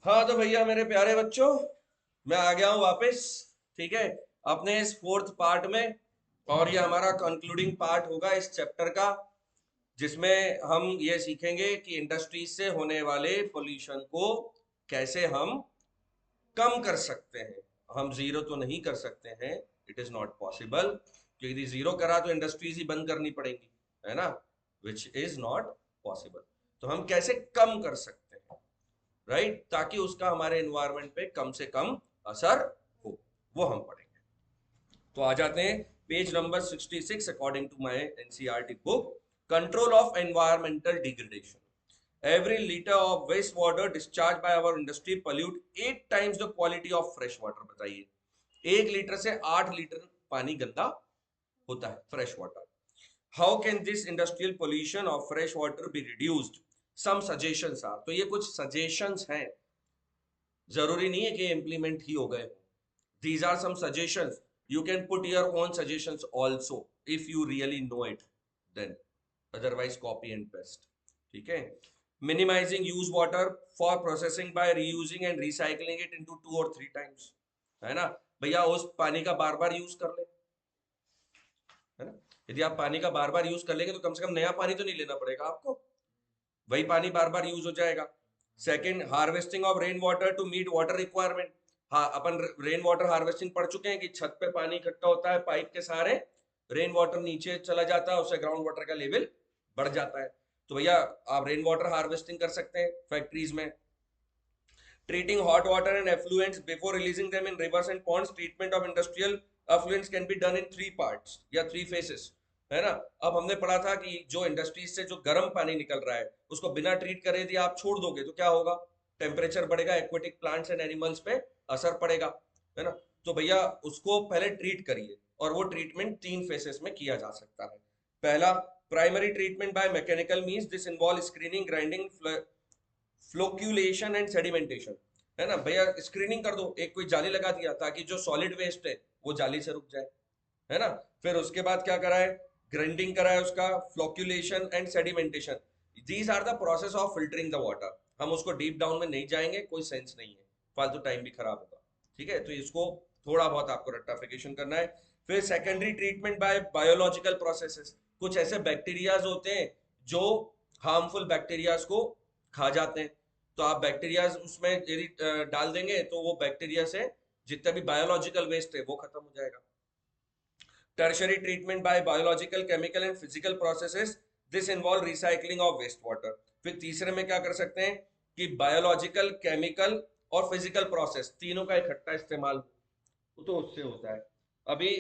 हाँ तो भैया मेरे प्यारे बच्चों, मैं आ गया हूँ वापस। ठीक है, अपने इस फोर्थ पार्ट में। और ये हमारा कंक्लूडिंग पार्ट होगा इस चैप्टर का, जिसमें हम ये सीखेंगे कि इंडस्ट्रीज से होने वाले पोल्यूशन को कैसे हम कम कर सकते हैं। हम जीरो तो नहीं कर सकते हैं, इट इज नॉट पॉसिबल, क्योंकि यदि जीरो करा तो इंडस्ट्रीज ही बंद करनी पड़ेंगी, है ना, विच इज नॉट पॉसिबल। तो हम कैसे कम कर सकते हैं, राइट, ताकि उसका हमारे एनवायरनमेंट पे कम से कम असर हो, वो हम पढ़ेंगे। तो आ जाते हैं page number 66 according to my NCERT book. Control of environmental degradation. Every liter of wastewater discharged by our industry pollute 8 times the quality of fresh water। बताइए, 1 लीटर से 8 लीटर पानी गंदा होता है, fresh water. How can this industrial pollution of fresh water be reduced? Some suggestions are, तो ये कुछ suggestions हैं, जरूरी नहीं है कि इम्प्लीमेंट ही हो गए हो। These are some suggestions, you can put your own suggestions also if you really know it, then otherwise copy and paste. ठीक है, minimising use water for processing by reusing and recycling it into 2 और 3 times. है ना भैया, उस पानी का बार बार use कर ले, है ना। यदि आप पानी का बार बार यूज कर लेंगे तो कम से कम नया पानी तो नहीं लेना पड़ेगा आपको, वही पानी बार बार यूज हो जाएगा। Second, harvesting of rain water to meet water requirement. हाँ, अपन रेन वाटर हार्वेस्टिंग पढ़ चुके हैं कि छत पे पानी इकट्ठा होता है, पाइप के सहारे रेन वाटर नीचे चला जाता है, उससे ग्राउंड वाटर का लेवल बढ़ जाता है। तो भैया आप रेन वाटर हार्वेस्टिंग कर सकते हैं फैक्ट्रीज में। Treating hot water and effluents before releasing them in rivers and ponds. Treatment of industrial effluents can be done in 3 parts या 3 phases, है ना। अब हमने पढ़ा था कि जो इंडस्ट्रीज से जो गर्म पानी निकल रहा है उसको बिना ट्रीट करे यदि आप छोड़ दोगे तो क्या होगा? टेम्परेचर बढ़ेगा, एक्वेटिक प्लांट्स एंड एनिमल्स पे असर पड़ेगा, है ना। तो भैया उसको पहले ट्रीट करिए, और वो ट्रीटमेंट 3 फेसेस में किया जा सकता है। पहला, primary treatment by mechanical means. This involve screening, grinding, flocculation and sedimentation. है ना भैया, स्क्रीनिंग कर दो, एक कोई जाली लगा दिया ताकि जो सॉलिड वेस्ट है वो जाली से रुक जाए, है ना। फिर उसके बाद क्या करा है? ग्राइंडिंग करा है उसका, flocculation and sedimentation. These are the process of filtering the water. हम उसको डीप डाउन में नहीं जाएंगे, कोई सेंस नहीं है, फालतू टाइम भी खराब होगा। ठीक है, तो इसको थोड़ा बहुत आपको रट्टाफिकेशन करना है। फिर secondary treatment by biological processes. कुछ ऐसे बैक्टीरियाज होते हैं जो हार्मफुल बैक्टीरियाज को खा जाते हैं, तो आप बैक्टीरिया उसमें यदि डाल देंगे तो वो बैक्टीरिया से जितना भी बायोलॉजिकल वेस्ट है वो खत्म हो जाएगा। Tertiary treatment by biological, chemical and physical processes. This involve recycling of waste water. फिर तीसरे में क्या कर सकते हैं कि बायोलॉजिकल, केमिकल और फिजिकल प्रोसेस तीनों का इकट्ठा इस्तेमाल तो उससे होता है। अभी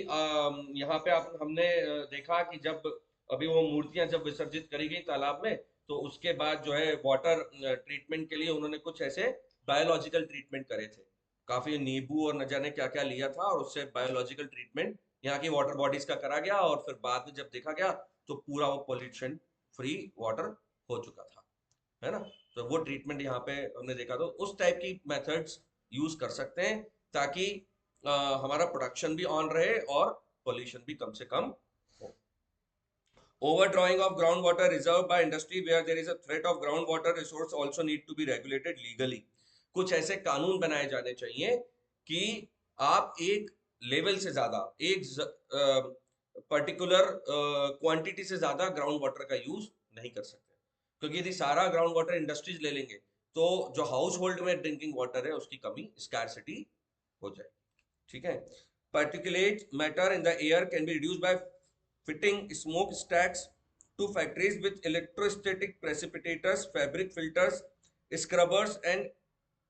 यहाँ पे आप हमने देखा कि जब अभी वो मूर्तियां जब विसर्जित करी गई तालाब में, तो उसके बाद जो है वाटर ट्रीटमेंट के लिए उन्होंने कुछ ऐसे बायोलॉजिकल ट्रीटमेंट करे थे। काफी नींबू और न जाने क्या क्या लिया था, और उससे बायोलॉजिकल ट्रीटमेंट यहाँ की वाटर बॉडीज का करा गया, और फिर बाद में जब देखा गया तो पूरा वो पोल्यूशन फ्री वाटर हो चुका था, है ना। तो वो ट्रीटमेंट यहाँ पे हमने देखा, तो उस टाइप की मेथड्स यूज कर सकते हैं ताकि अ, हमारा प्रोडक्शन भी ऑन रहे और पोल्यूशन भी कम से कम हो। Overdrawing of groundwater reserved by industry where there is a threat of groundwater resource also need to be regulated legally। कुछ ऐसे कानून बनाए जाने चाहिए कि आप एक लेवल से ज्यादा, एक पर्टिकुलर क्वांटिटी से ज्यादा ग्राउंड वाटर का यूज नहीं कर सकते, क्योंकि यदि सारा ग्राउंड वाटर इंडस्ट्रीज ले लेंगे तो जो हाउस होल्ड में ड्रिंकिंग वाटर है उसकी कमी, स्कैरसिटी हो जाएगी। ठीक है, particulate matter in the air can be reduced by fitting smokestacks to factories with electrostatic precipitators, fabric filters, scrubbers and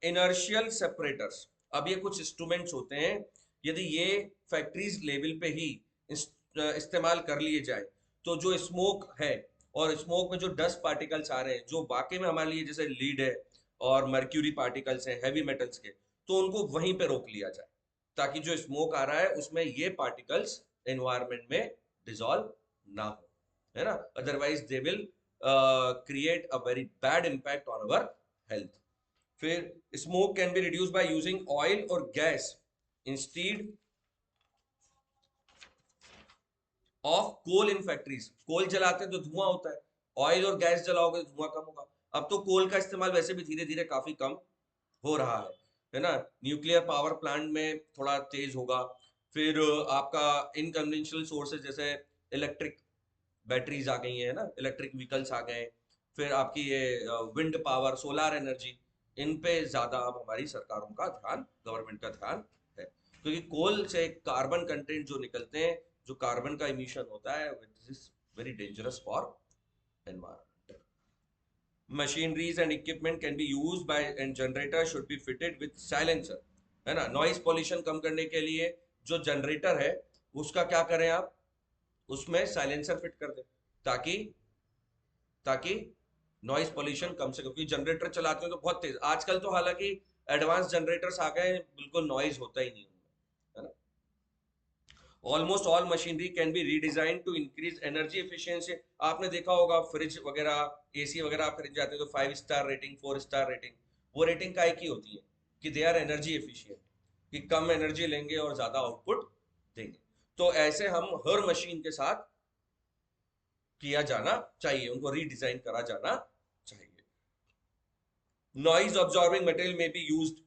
inertial separators। अब ये कुछ इंस्ट्रूमेंट्स होते हैं, यदि ये फैक्ट्रीज लेवल पे ही इस्तेमाल कर लिए जाए तो जो स्मोक है और स्मोक में जो डस्ट पार्टिकल्स आ रहे हैं जो वाकई में हमारे लिए जैसे लीड है और मर्क्यूरी पार्टिकल्स हैं हैवी मेटल्स के, तो उनको वहीं पे रोक लिया जाए, ताकि जो स्मोक आ रहा है उसमें ये पार्टिकल्स एनवायरनमेंट में डिसॉल्व ना हो, है ना। Otherwise they will create a very bad impact on our health. फिर smoke can be reduce by using oil और gas instead of coal in factories. Coal जलाते हैं तो धुआं होता है, ऑयल और गैस जलाओगे तो धुआं कम होगा। अब तो कोल का इस्तेमाल वैसे भी धीरे धीरे काफी कम हो रहा है ना। न्यूक्लियर पावर प्लांट में थोड़ा तेज होगा। फिर आपका इनकन्वेंशनल सोर्सेज जैसे इलेक्ट्रिक बैटरीज आ गई है ना, इलेक्ट्रिक व्हीकल्स आ गए। फिर आपकी ये विंड पावर, सोलार एनर्जी, इन पे ज्यादा अब हमारी सरकारों का ध्यान, गवर्नमेंट का ध्यान है, क्योंकि कोल से कार्बन कंटेंट जो निकलते हैं, जो कार्बन का इमिशन होता है, this is very dangerous for environment. Machineries and equipment can be used by and generator should be fitted with silencer, है ना। नॉइज पॉल्यूशन कम करने के लिए जो जनरेटर है उसका क्या करें आप, उसमें साइलेंसर फिट कर दें, ताकि ताकि नॉइज पोल्यूशन कम से कम, क्योंकि जनरेटर चलाते हैं तो बहुत तेज, आजकल तो हालांकि एडवांस जनरेटर्स आ गए, बिल्कुल नॉइज होता ही नहीं उनमें, है ना। Almost all machinery can be redesign to increase energy efficiency. आपने देखा होगा फ्रिज वगैरह, एसी वगैरह आप खरीद जाते हैं तो 5 स्टार रेटिंग, 4 स्टार रेटिंग, वो रेटिंग काय की होती है कि दे आर एनर्जी एफिशिएंट, कि कम एनर्जी लेंगे और ज्यादा आउटपुट देंगे। तो ऐसे हम हर मशीन के साथ किया जाना चाहिए, उनको रीडिजाइन करा जाना चाहिए। नॉइज ऑब्जॉर्बिंग मटेरियल में बी यूज्ड,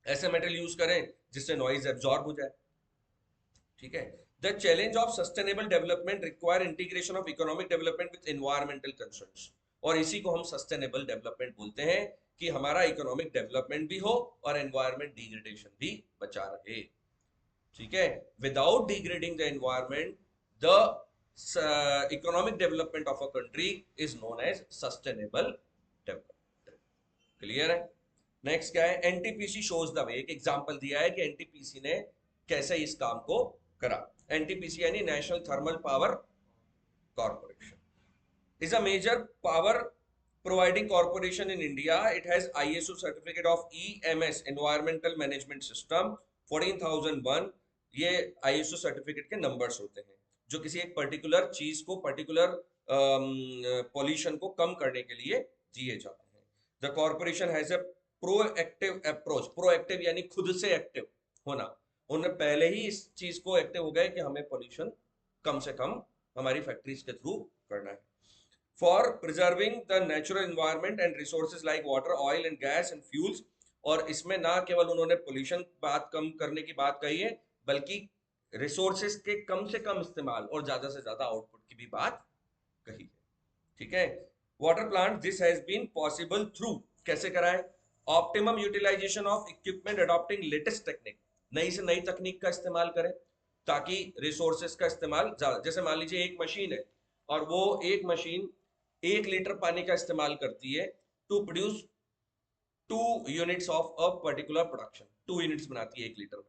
ऐसे मटेरियल यूज करें जिससे नॉइज एब्जॉर्ब हो जाए, ठीक है। The challenge of sustainable development require integration of economic development with environmental concerns, और इसी को हम सस्टेनेबल डेवलपमेंट बोलते हैं, कि हमारा इकोनॉमिक डेवलपमेंट भी हो और एनवायरमेंट डिग्रेडेशन भी बचा रहे, ठीक है। Without degrading the environment, the economic development of a country is known as sustainable development. Clear है। नेक्स्ट क्या है, एनटीपीसी शोज द वे, एक एग्जांपल दिया है कि एनटीपीसी ने कैसे इस काम को करा। एनटीपीसी यानी national thermal power corporation is a major power providing corporation in India. It has ISO certificate of EMS, Environmental Management System 14001। ये ISO सर्टिफिकेट के नंबर्स होते हैं जो किसी एक पर्टिकुलर चीज को, पर्टिकुलर पॉल्यूशन को कम करने के लिए दिए जाते हैं। The corporation has a proactive approach, proactive यानी खुद से एक्टिव होना, उन्होंने पहले ही इस चीज को एक्टिव हो गए कि हमें पॉल्यूशन कम से कम हमारी फैक्ट्रीज के थ्रू करना है। For preserving the natural environment and resources like water, oil and gas and fuels, और इसमें ना केवल उन्होंने पोल्यूशन बात कम करने की बात कही है, बल्कि रिसोर्सेज के कम से कम इस्तेमाल और ज्यादा से ज्यादा आउटपुट की भी बात कही है, ठीक है। Water plant, this has been possible through, कैसे कराए, optimum utilisation of equipment adopting latest technique, नई से नई तकनीक का इस्तेमाल करें ताकि रिसोर्सेज का इस्तेमाल ज्यादा, जैसे मान लीजिए एक मशीन है और वो एक मशीन 1 लीटर पानी का इस्तेमाल करती है to produce 2 units of a particular production, 2 units बनाती है 1 लीटर में।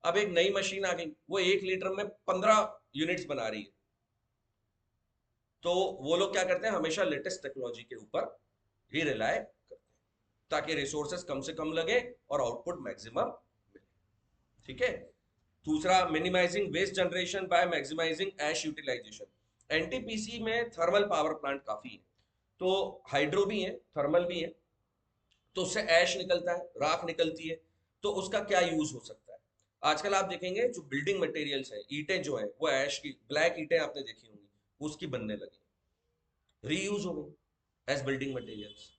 अब एक नई मशीन आ गई, वो 1 लीटर में 15 यूनिट्स बना रही है, तो वो लोग क्या करते हैं, हमेशा लेटेस्ट टेक्नोलॉजी के ऊपर ही रिलाय करते हैं ताकि रिसोर्सेस कम से कम लगे और आउटपुट मैक्सिमम मिले, ठीक है। दूसरा, minimizing waste generation by maximizing ash utilization. NTPC में थर्मल पावर प्लांट काफी है, तो हाइड्रो भी है, थर्मल भी है, तो उससे ऐश निकलता है, राख निकलती है, तो उसका क्या यूज हो सकता है। आजकल आप देखेंगे जो बिल्डिंग मटेरियल्स है, ईंटें जो है वो ऐश की, ब्लैक ईंटें आपने देखी होंगी, उसकी बनने लगी, रीयूज हो गई एज बिल्डिंग मटेरियल्स,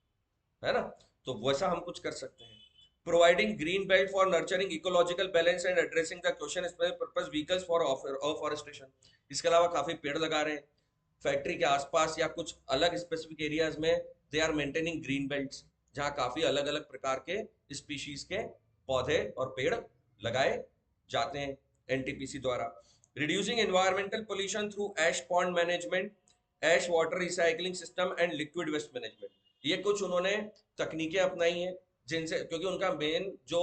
है ना। तो वैसा हम कुछ कर सकते हैं। Providing green belt for nurturing ecological balance and addressing the question purpose vehicles for afforestation. इसके अलावा काफी पेड़ लगा रहे हैं फैक्ट्री के आसपास या कुछ अलग स्पेसिफिक एरियाज में, they are maintaining green belts, जहाँ काफी अलग अलग प्रकार के स्पीशीज के पौधे और पेड़ लगाए जाते हैं एनटीपीसी द्वारा। Reducing environmental pollution through ash pond management, ash water recycling system and liquid waste management, ये कुछ उन्होंने तकनीकें अपनाई हैं जिनसे, क्योंकि उनका मेन जो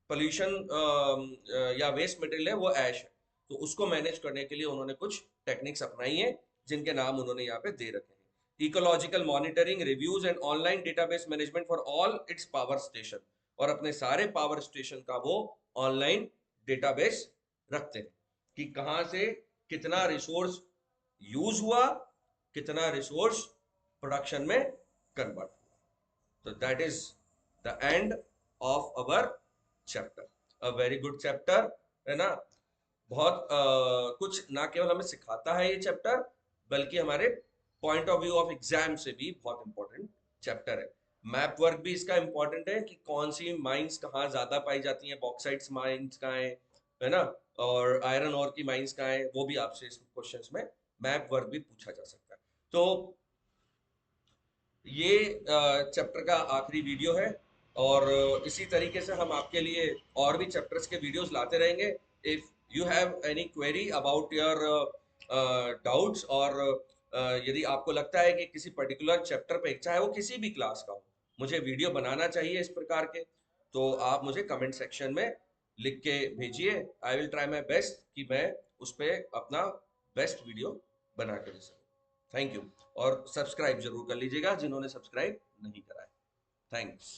पोल्यूशन या वेस्ट मटेरियल है वो ऐश है, तो उसको मैनेज करने के लिए उन्होंने कुछ टेक्निक्स अपनाई हैं जिनके नाम उन्होंने यहाँ पे दे रखे हैं। Ecological monitoring, reviews and online database management for all it's power station, और अपने सारे पावर स्टेशन का वो ऑनलाइन डेटाबेस रखते हैं कि कहाँ से कितना रिसोर्स यूज हुआ, कितना रिसोर्स प्रोडक्शन में कन्वर्ट हुआ। तो that is the end of our chapter, a very good chapter, है ना। बहुत कुछ ना केवल हमें सिखाता है ये चैप्टर, बल्कि हमारे point of view of exam से भी बहुत इंपॉर्टेंट चैप्टर है। मैप वर्क भी इसका इंपॉर्टेंट है कि कौन सी माइंस कहाँ ज्यादा पाई जाती हैं, बॉक्साइट्स माइंस कहाँ है ना, और आयरन और की माइंस कहाँ है, वो भी आपसे इस क्वेश्चंस में मैप वर्क भी पूछा जा सकता है। तो ये चैप्टर का आखिरी वीडियो है, और इसी तरीके से हम आपके लिए और भी चैप्टर्स के वीडियोस लाते रहेंगे। If you have any query about your doubts, और यदि आपको लगता है कि किसी पर्टिकुलर चैप्टर पे, चाहे वो किसी भी क्लास का हो, मुझे वीडियो बनाना चाहिए इस प्रकार के, तो आप मुझे कमेंट सेक्शन में लिख के भेजिए। I will try my best कि मैं उस पर अपना बेस्ट वीडियो बना के दे सकूँ। Thank you. और सब्सक्राइब जरूर कर लीजिएगा जिन्होंने सब्सक्राइब नहीं करा है। थैंक्स।